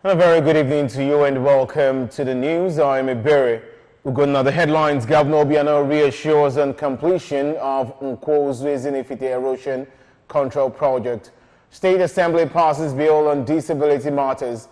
A very good evening to you and welcome to the news. I'm Iberi. We've got another headlines. Governor Obiano reassures on completion of Nkwozu Ezinifite erosion control project. State Assembly passes bill on disability matters.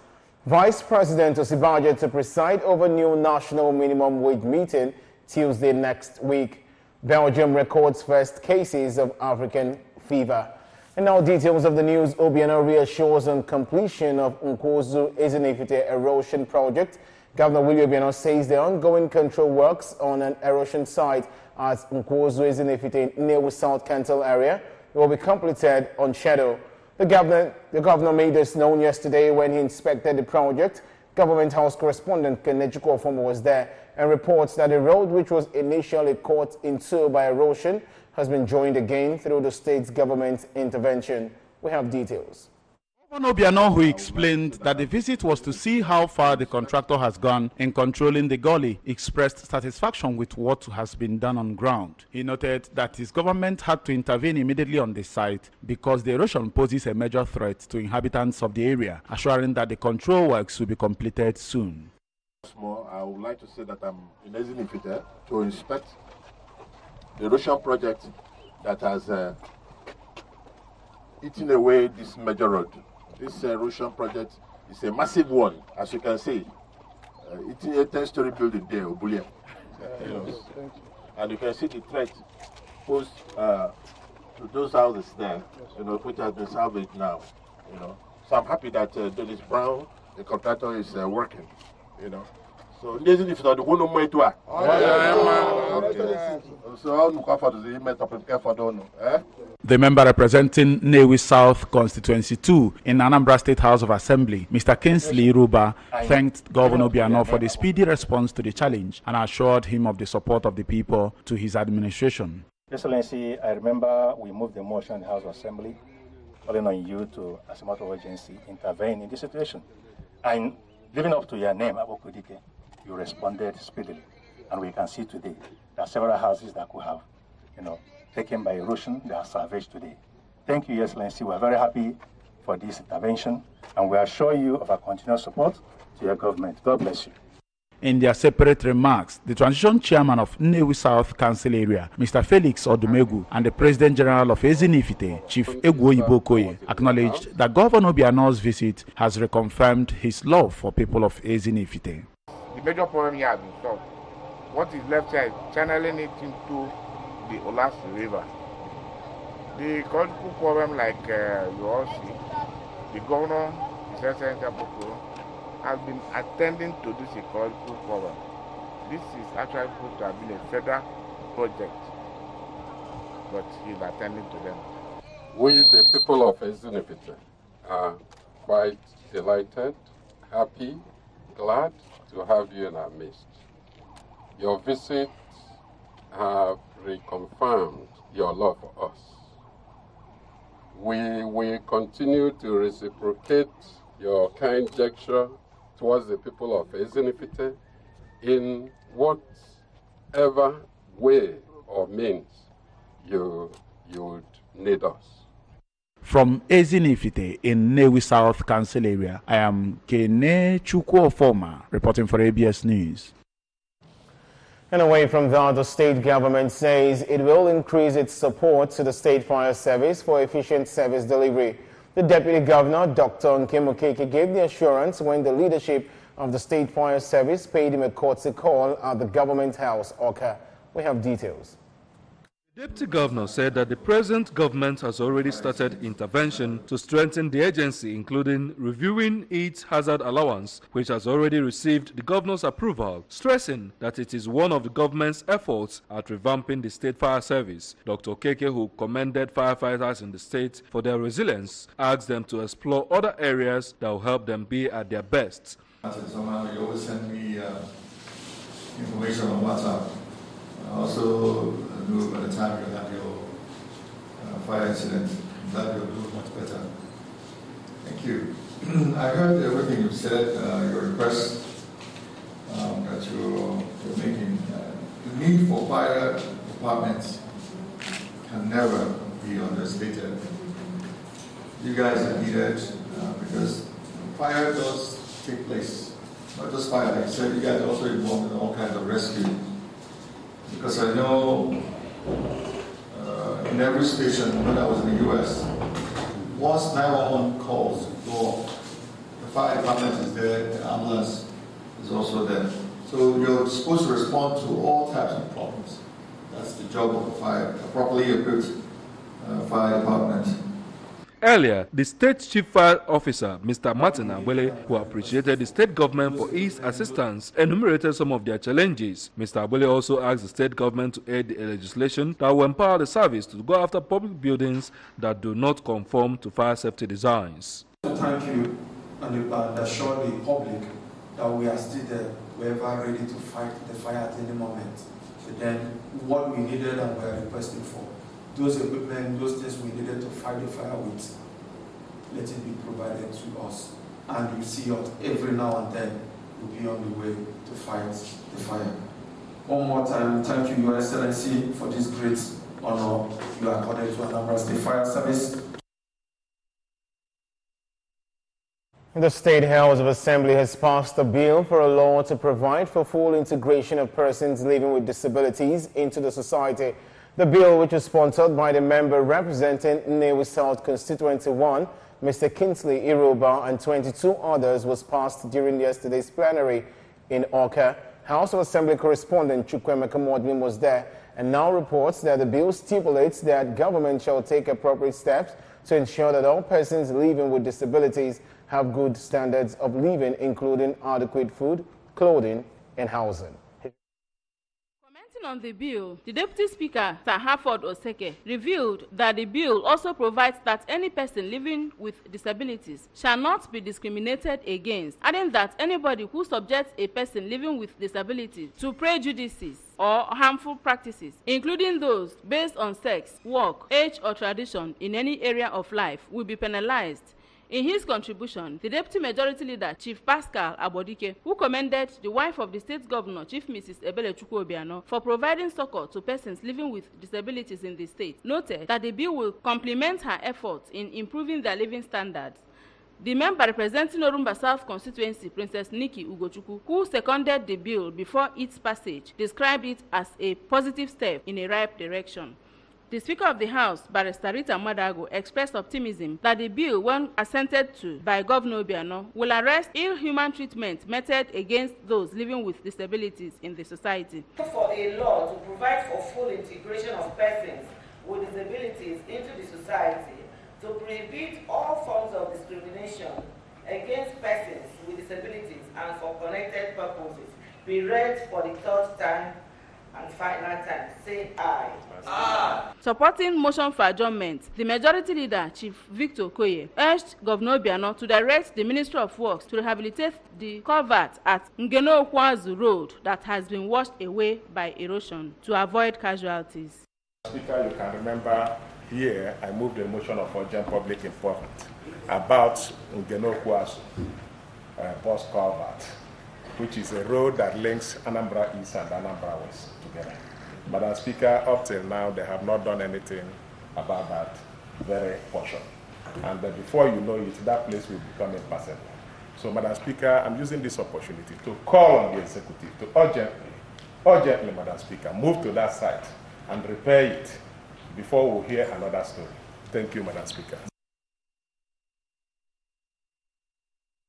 Vice President Osibajo to preside over new national minimum wage meeting Tuesday next week. Belgium records first cases of African fever. And now details of the news. Obiano reassures on completion of Nkwozu Ezinifite erosion project. Governor Willie Obiano says the ongoing control works on an erosion site at Nkwozu Ezinifite in Nnewi South Kantel area will be completed on schedule. The governor made this known yesterday when he inspected the project. Government House correspondent Kenechukwu Ofomo was there and reports that the road, which was initially caught in two by erosion, has been joined again through the state's government intervention. We have details. Governor Obiano, who explained that the visit was to see how far the contractor has gone in controlling the gully, expressed satisfaction with what has been done on ground. He noted that his government had to intervene immediately on the site because the erosion poses a major threat to inhabitants of the area, assuring that the control works will be completed soon. I would like to say that I'm in Ezinifite to inspect the erosion project that has eaten away this major road. This erosion project is a massive one, as you can see. It's a 10-story building there, Obulia. And you can see the threat posed to those houses there, which has been salvaged now. So I'm happy that Dennis Brown, the contractor, is working. So the member representing Nnewi South Constituency 2 in Anambra State House of Assembly, Mr. Kingsley Ruba, thanked Governor Obiano for the speedy response to the challenge and assured him of the support of the people to his administration. Excellency, I remember we moved the motion in the House of Assembly calling on you to, as a matter of urgency, intervene in this situation. And living up to your name, Abokudike, you responded speedily. And we can see today there are several houses that could have, taken by erosion, they are salvaged today. Thank you, Your Excellency. We are very happy for this intervention, and we assure you of our continuous support to your government. God bless you. In their separate remarks, the transition chairman of Nnewi South Council area, Mr. Felix Odumegu, and the President General of Ezinifite, Chief Egwu Okoye, acknowledged that Governor Obiano's visit has reconfirmed his love for people of Ezinifite. The major problem here has been solved. What is left here is channeling it into the Olas River. The ecological problem, like you all see, the governor, His Excellency Aboko, has been attending to this ecological problem. This is actually supposed to have been a federal project, but he's attending to them. We, the people of Ezinifite, are quite delighted, happy, glad to have you in our midst. Your visit have reconfirmed your love for us. We will continue to reciprocate your kind gesture towards the people of Ezinifite in whatever way or means you would need us. From Ezinifite in Nnewi South Council area, I am Kenechukwu Ofomo reporting for ABS News. And away from that, the state government says it will increase its support to the State Fire Service for efficient service delivery. The Deputy Governor, Dr. Nkem Okeke, gave the assurance when the leadership of the State Fire Service paid him a courtesy call at the Government House, Oka. We have details. The Deputy Governor said that the present government has already started intervention to strengthen the agency, including reviewing its hazard allowance, which has already received the Governor's approval, stressing that it is one of the government's efforts at revamping the State Fire Service. Dr. Okeke, who commended firefighters in the state for their resilience, asked them to explore other areas that will help them be at their best. Somehow you always send me information on WhatsApp. Also, by the time you have your fire incident, that you'll do much better. Thank you. I heard everything you said, your request that you're making. The need for fire departments can never be understated. You guys are needed because fire does take place. Not just fire, like I said, you guys are also involved in all kinds of rescue. Because I know in every station, when I was in the US, once 911 calls go off, the fire department is there, the ambulance is also there. So you're supposed to respond to all types of problems. That's the job of a properly equipped fire department. Earlier, the State Chief Fire Officer, Mr. Martin Abwele, who appreciated the state government for its assistance, enumerated some of their challenges. Mr. Abwele also asked the state government to aid the legislation that will empower the service to go after public buildings that do not conform to fire safety designs. Thank you and assure the public that we are still there. We're ever ready to fight the fire at any moment. But then what we needed and we are requesting for, those equipment, those things we needed to fight the fire with, let it be provided to us. And you see us every now and then we'll be on the way to fight the fire. One more time, thank you, Your Excellency, for this great honor you accorded to Anambra State Fire Service. The State House of Assembly has passed a bill for a law to provide for full integration of persons living with disabilities into the society. The bill, which was sponsored by the member representing Nnewi South Constituency 1, Mr. Kingsley Iroba, and 22 others, was passed during yesterday's plenary in Awka. House of Assembly correspondent Chukwemeka Modwin was there and now reports that the bill stipulates that government shall take appropriate steps to ensure that all persons living with disabilities have good standards of living, including adequate food, clothing, and housing. On the bill, the Deputy Speaker, Sir Harford Oseke, revealed that the bill also provides that any person living with disabilities shall not be discriminated against, adding that anybody who subjects a person living with disabilities to prejudices or harmful practices, including those based on sex, work, age, or tradition in any area of life, will be penalized. In his contribution, the Deputy Majority Leader, Chief Pascal Abodike, who commended the wife of the State Governor, Chief Mrs. Ebele Chukwuobiano, for providing succor to persons living with disabilities in the state, noted that the bill will complement her efforts in improving their living standards. The member representing Orumba South Constituency, Princess Nikki Ugochukwu, who seconded the bill before its passage, described it as a positive step in a right direction. The Speaker of the House, Barrister Rita Madago, expressed optimism that the bill, when assented to by Governor Obiano, will arrest ill-human treatment meted against those living with disabilities in the society. For a law to provide for full integration of persons with disabilities into the society, to prohibit all forms of discrimination against persons with disabilities and for connected purposes, be read for the third time and final time. Say aye. Aye. Supporting motion for adjournment, the Majority Leader, Chief Victor Okoye, urged Governor Obiano to direct the Ministry of Works to rehabilitate the culvert at Ngeno-Okwazu Road that has been washed away by erosion to avoid casualties. Speaker, you can remember here I moved a motion of urgent public importance about Ngeno-Okwazu post culvert, which is a road that links Anambra East and Anambra West together. Madam Speaker, up till now, they have not done anything about that very portion. And before you know it, that place will become impassable. So, Madam Speaker, I'm using this opportunity to call on the executive to urgently, Madam Speaker, move to that site and repair it before we hear another story. Thank you, Madam Speaker.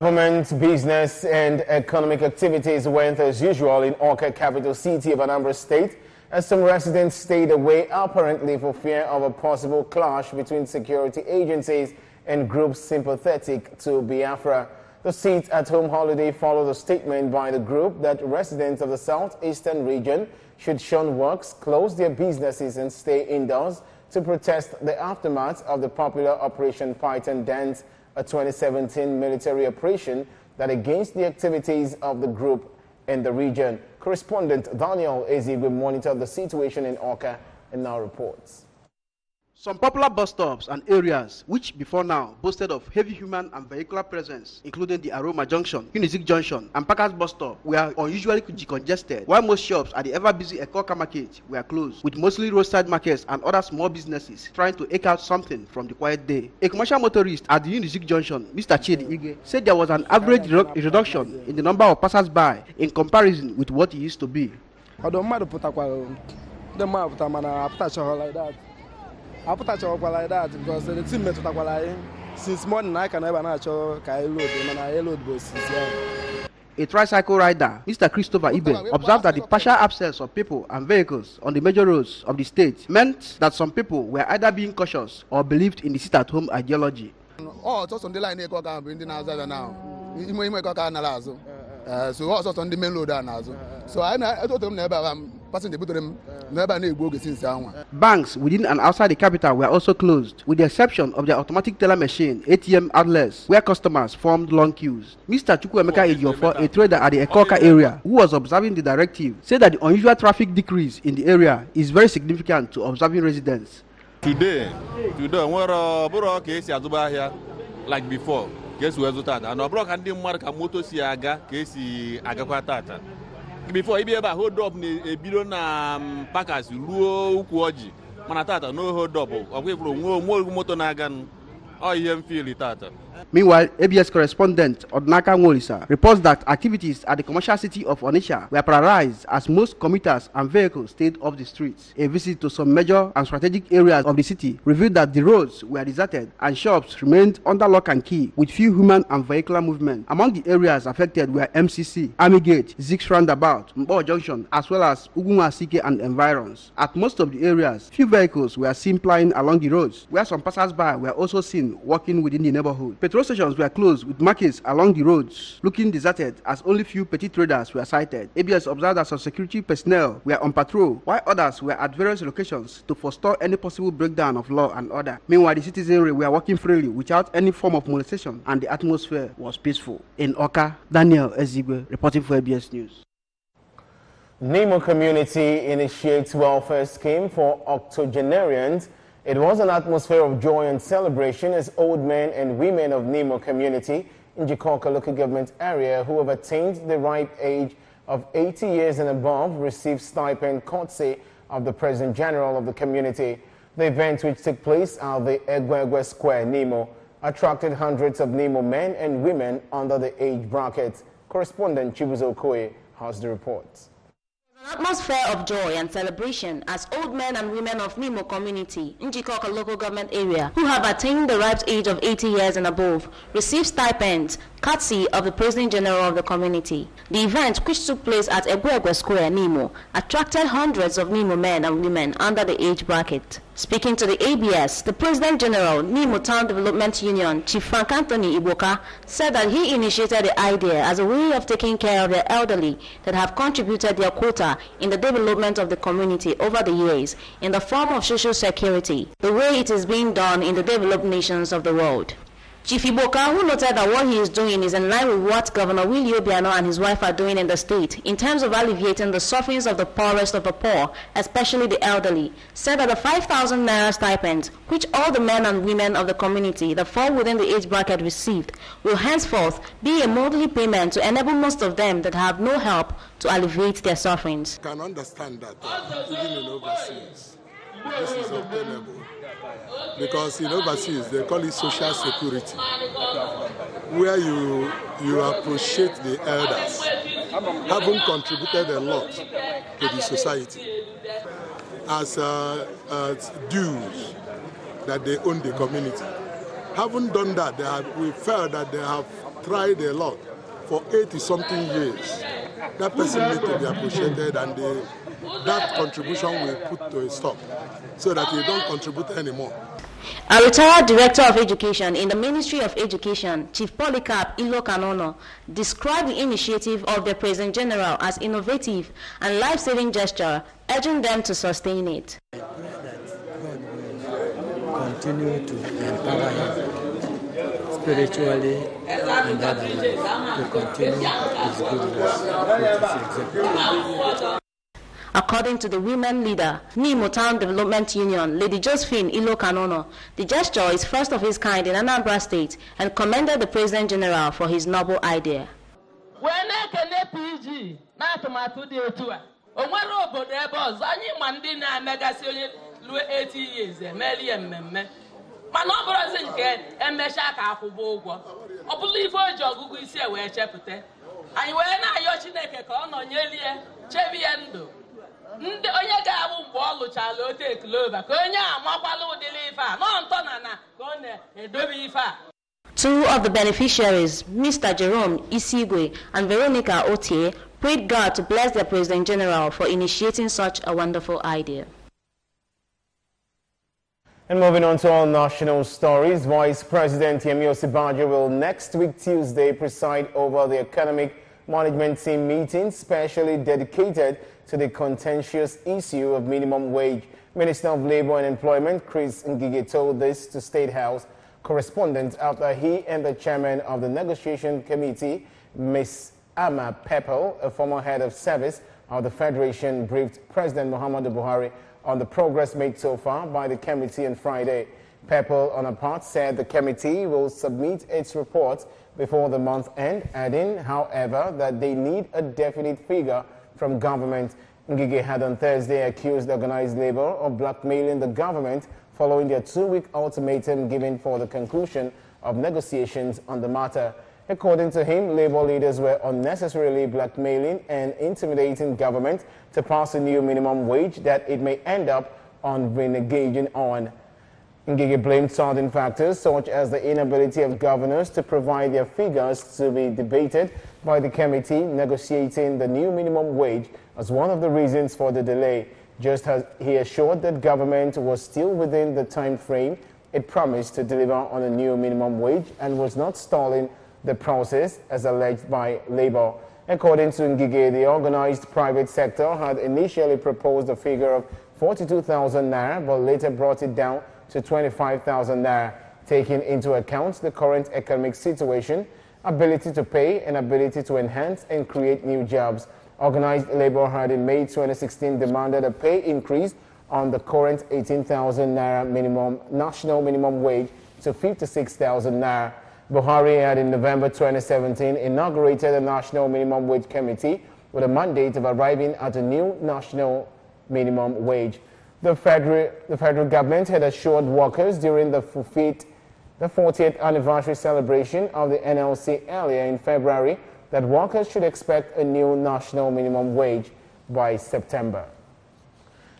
Government, business, and economic activities went as usual in Awka, capital city of Anambra State, as some residents stayed away apparently for fear of a possible clash between security agencies and groups sympathetic to Biafra. The sit-at-home holiday followed a statement by the group that residents of the southeastern region should shun works, close their businesses, and stay indoors to protest the aftermath of the popular Operation Python Dance, a 2017 military operation that against the activities of the group in the region. Correspondent Daniel Ezigwe monitored the situation in Awka and now reports. Some popular bus stops and areas which before now boasted of heavy human and vehicular presence, including the Aroma Junction, Unizik Junction, and Packers bus stop, were unusually decongested, while most shops at the ever-busy Ekoka market were closed, with mostly roadside markets and other small businesses trying to eke out something from the quiet day. A commercial motorist at the Unizik Junction, Mr. Chidi Ige, said there was an average reduction in the number of passers-by in comparison with what it used to be. I put a like that because the team met since morning I can never show A tricycle rider, Mr. Christopher Ibe, observed that the partial absence of people and vehicles on the major roads of the state meant that some people were either being cautious or believed in the sit-at-home ideology. Oh, just on the line now. So also on the main road now. So I told them never passing the them never since. Banks within and outside the capital were also closed, with the exception of the automatic teller machine ATM outlets where customers formed long queues. Mr. Chukwuemeka Ejiofor, a trader at the Ekoka area who was observing the directive, said that the unusual traffic decrease in the area is very significant to observing residents. Today, like before. Before ibe eba hold up ne ebiro na Packers ruo ukwu oji mana tata no hold up ogwe nwo moto na aga o ihe mfeel tata. Meanwhile, ABS correspondent Odnaka Nwolisa reports that activities at the commercial city of Onitsha were paralyzed as most commuters and vehicles stayed off the streets. A visit to some major and strategic areas of the city revealed that the roads were deserted and shops remained under lock and key with few human and vehicular movement. Among the areas affected were MCC, Army Gate, Zix Roundabout, Mbo Junction, as well as Ugunwasike and environs. At most of the areas, few vehicles were seen plying along the roads, where some passers-by were also seen walking within the neighborhood. Petrol stations were closed with markets along the roads looking deserted as only few petty traders were sighted. ABS observed that some security personnel were on patrol while others were at various locations to forestall any possible breakdown of law and order. Meanwhile, the citizenry were working freely without any form of molestation and the atmosphere was peaceful. In Oka, Daniel Ezigwe reporting for ABS News. Nemo community initiates welfare scheme for octogenarians. It was an atmosphere of joy and celebration as old men and women of Nemo community in Jikoka local government area who have attained the ripe age of 80 years and above received stipend courtesy of the President General of the community. The event, which took place at the Egwegwe Square, Nemo, attracted hundreds of Nemo men and women under the age bracket. Correspondent Chibuzo Okoye has the report. An atmosphere of joy and celebration as old men and women of Nemo community in Jikoka local government area who have attained the ripe age of 80 years and above receive stipends courtesy of the President General of the community. The event, which took place at Egwegwe Square, Nemo, attracted hundreds of Nemo men and women under the age bracket. Speaking to the ABS, the President General, Nemo Town Development Union, Chief Frank Anthony Iboka, said that he initiated the idea as a way of taking care of the elderly that have contributed their quota in the development of the community over the years in the form of social security, the way it is being done in the developed nations of the world. Chief Iboka, who noted that what he is doing is in line with what Governor Willie Obiano and his wife are doing in the state in terms of alleviating the sufferings of the poorest of the poor, especially the elderly, said that the 5,000 naira stipend, which all the men and women of the community that fall within the age bracket received, will henceforth be a monthly payment to enable most of them that have no help to alleviate their sufferings. I can understand that even in overseas, this is obtainable. Because in overseas, they call it social security, where you appreciate the elders, having contributed a lot to the society as dues that they own the community. Having done that, we felt that they have tried a lot for 80-something years. That person needs to be appreciated, and that contribution will put to a stop so that they don't contribute anymore. A retired Director of Education in the Ministry of Education, Chief Polycarp Ilokanono, described the initiative of the President General as innovative and life-saving gesture, urging them to sustain it. Continue to empower him spiritually and otherwise to continue his good work with his executive. According to the women leader, Nimo Town Development Union, Lady Josephine Ilo Kanono, the gesture is first of its kind in Anambra State and commended the President General for his noble idea. Two of the beneficiaries, Mr. Jerome Isigwe and Veronica Otie, prayed God to bless the President General for initiating such a wonderful idea. And moving on to all national stories, Vice President Yemi Osinbajo will next week Tuesday preside over the Economic Management Team meeting specially dedicated to the contentious issue of minimum wage. Minister of Labour and Employment Chris Ngige told this to State House correspondents after he and the chairman of the negotiation committee, Ms. Ama Pepel, a former head of service of the Federation, briefed President Muhammadu Buhari on the progress made so far by the committee on Friday. Pepel, on her part, said the committee will submit its report before the month end, adding, however, that they need a definite figure from government. Ngige had on Thursday accused organized labor of blackmailing the government following their 2-week ultimatum given for the conclusion of negotiations on the matter. According to him, labor leaders were unnecessarily blackmailing and intimidating government to pass a new minimum wage that it may end up on reneging on. Ngige blamed certain factors such as the inability of governors to provide their figures to be debated by the committee negotiating the new minimum wage as one of the reasons for the delay, just as he assured that government was still within the time frame it promised to deliver on a new minimum wage and was not stalling the process as alleged by Labour. According to Ngige, the organized private sector had initially proposed a figure of 42,000 naira but later brought it down to 25,000 naira, taking into account the current economic situation, ability to pay, and ability to enhance and create new jobs. Organized labor had in May 2016 demanded a pay increase on the current 18,000 naira national minimum wage to 56,000 naira. Buhari had in November 2017 inaugurated a national minimum wage committee with a mandate of arriving at a new national minimum wage. The federal government had assured workers during the 40th anniversary celebration of the NLC earlier in February that workers should expect a new national minimum wage by September.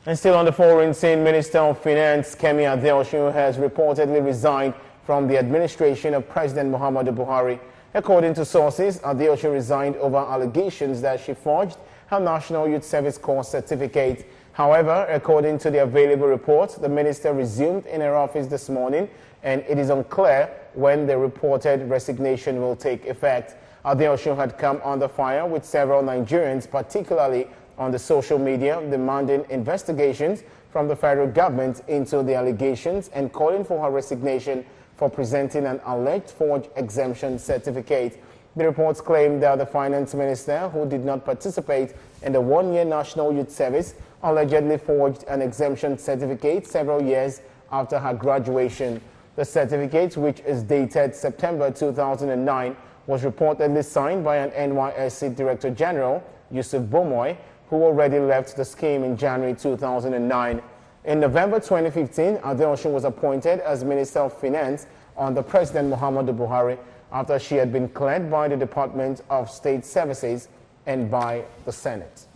And still on the foreign scene, Minister of Finance Kemi Adeosun has reportedly resigned from the administration of President Muhammadu Buhari. According to sources, Adeosun resigned over allegations that she forged her National Youth Service Corps certificate. However, according to the available reports, the minister resumed in her office this morning, and it is unclear when the reported resignation will take effect. Adeosun had come under fire with several Nigerians, particularly on the social media, demanding investigations from the federal government into the allegations and calling for her resignation for presenting an alleged forged exemption certificate. The reports claim that the finance minister, who did not participate in the one-year National Youth Service, allegedly forged an exemption certificate several years after her graduation. The certificate, which is dated September 2009, was reportedly signed by an NYSC Director General, Yusuf Bomoy, who already left the scheme in January 2009. In November 2015, Adeosun was appointed as Minister of Finance under President Muhammadu Buhari after she had been cleared by the Department of State Services and by the Senate.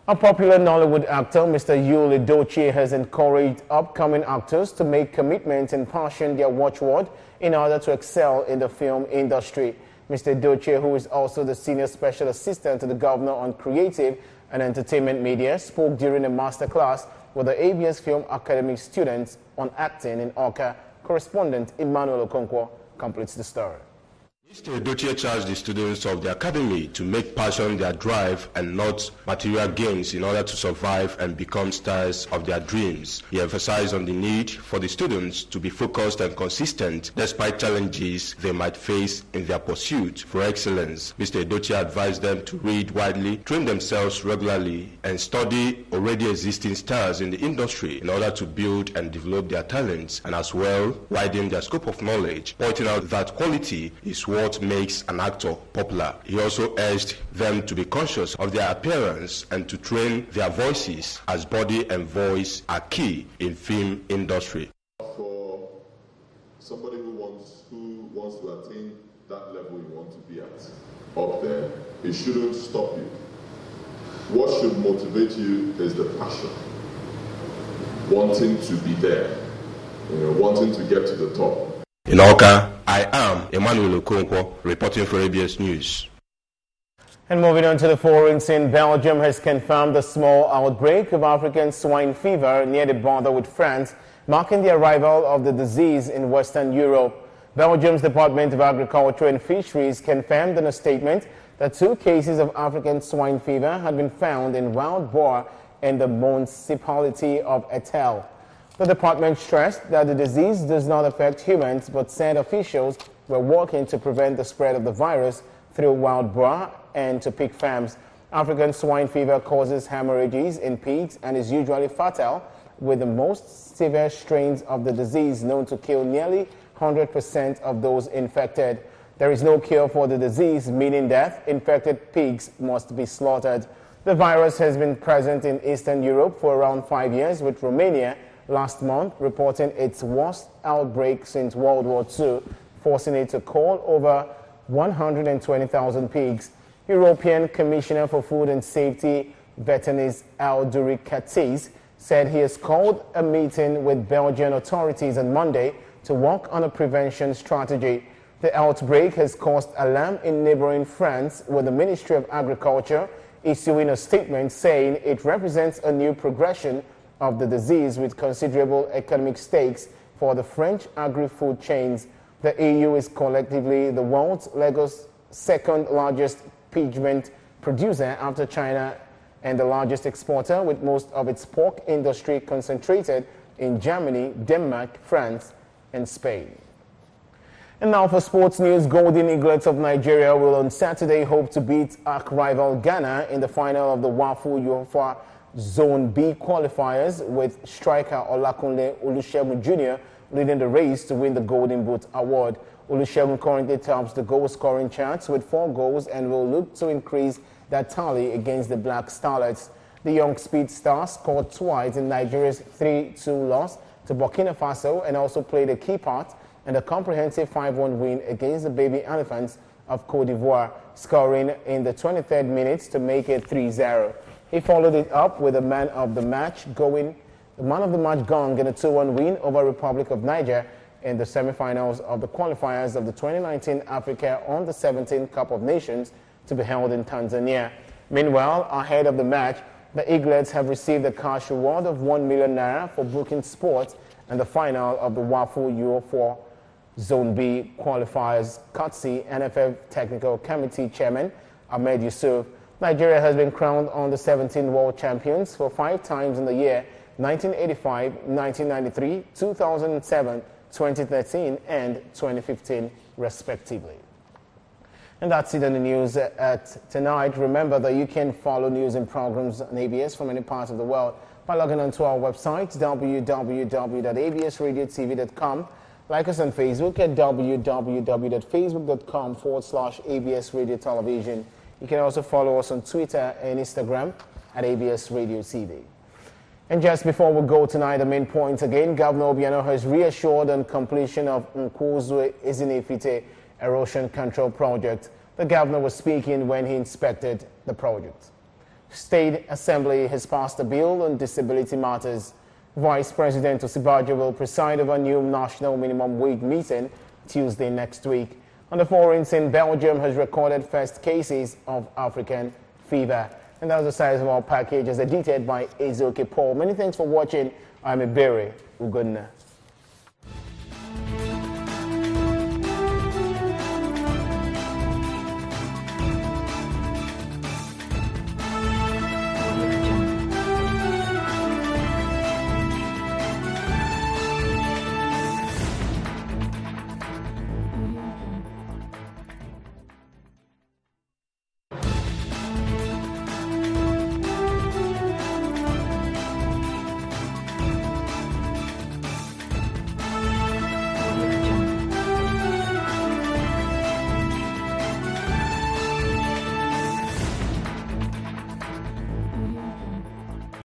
A popular Nollywood actor, Mr. Yul Edochie, has encouraged upcoming actors to make commitment and passion their watchword in order to excel in the film industry. Mr. Edochie, who is also the Senior Special Assistant to the Governor on Creative and Entertainment Media, spoke during a masterclass with the ABS Film Academy students on acting in Oka. Correspondent Emmanuel Okonkwo completes the story. Mr. Edochie charged the students of the academy to make passion their drive and not material gains in order to survive and become stars of their dreams. He emphasized on the need for the students to be focused and consistent despite challenges they might face in their pursuit for excellence. Mr. Edochie advised them to read widely, train themselves regularly, and study already existing stars in the industry in order to build and develop their talents and as well widen their scope of knowledge, pointing out that quality is what makes an actor popular. He also urged them to be conscious of their appearance and to train their voices, as body and voice are key in film industry. For somebody who wants to attain that level you want to be at up there, it shouldn't stop you. What should motivate you is the passion, wanting to be there, wanting to get to the top. In Oka, I am Emmanuel Okonkwo, reporting for ABS News. And moving on to the foreign scene, Belgium has confirmed a small outbreak of African swine fever near the border with France, marking the arrival of the disease in Western Europe. Belgium's Department of Agriculture and Fisheries confirmed in a statement that 2 cases of African swine fever had been found in wild boar in the municipality of Etel. The department stressed that the disease does not affect humans, but said officials were working to prevent the spread of the virus through wild boar and to pig farms. African swine fever causes hemorrhages in pigs and is usually fatal, with the most severe strains of the disease known to kill nearly 100% of those infected. There is no cure for the disease, meaning that infected pigs must be slaughtered. The virus has been present in Eastern Europe for around 5 years, with Romania last month reporting its worst outbreak since World War II, forcing it to cull over 120,000 pigs. European Commissioner for Food and Safety, Veterinaries Aldurikatis, said he has called a meeting with Belgian authorities on Monday to work on a prevention strategy. The outbreak has caused alarm in neighboring France, with the Ministry of Agriculture issuing a statement saying it represents a new progression of the disease with considerable economic stakes for the French agri-food chains. The EU is collectively the world's second largest pigment producer after China and the largest exporter, with most of its pork industry concentrated in Germany, Denmark, France, and Spain. And now for sports news, Golden Eaglets of Nigeria will on Saturday hope to beat arch rival Ghana in the final of the WAFU UEFA Zone B qualifiers, with striker Olakunle Olusegun Jr. leading the race to win the Golden Boot award. Olusegun currently tops the goal-scoring charts with 4 goals and will look to increase that tally against the Black Starlets. The young speed star scored twice in Nigeria's 3-2 loss to Burkina Faso and also played a key part in the comprehensive 5-1 win against the Baby Elephants of Cote d'Ivoire, scoring in the 23rd minute to make it 3-0. He followed it up with the man of the match gong in a 2-1 win over Republic of Niger in the semi-finals of the qualifiers of the 2019 Africa Under-17 Cup of Nations to be held in Tanzania. Meanwhile, ahead of the match, the Eaglets have received a cash reward of 1 million naira for booking sports and the final of the WAFU UEFA Zone B qualifiers, courtesy NFF Technical Committee Chairman Ahmed Yusuf. Nigeria has been crowned on the 17 world champions for 5 times in the year 1985, 1993, 2007, 2013, and 2015, respectively. And that's it on the news at tonight. Remember that you can follow news and programs on ABS from any part of the world by logging on to our website, www.absradiotv.com. Like us on Facebook at www.facebook.com/ABS Radio Television. You can also follow us on Twitter and Instagram at ABS Radio TV. And just before we go tonight, the main points again. Governor Obiano has reassured on completion of Nkwuzwe Ezinefite erosion control project. The governor was speaking when he inspected the project. State Assembly has passed a bill on disability matters. Vice President Osibajo will preside over a new national minimum wage meeting Tuesday next week. On the foreign scene, Belgium has recorded first cases of African fever. And that was the size of our package as edited by Ezoke Paul. Many thanks for watching. I'm Iberi Ugonna.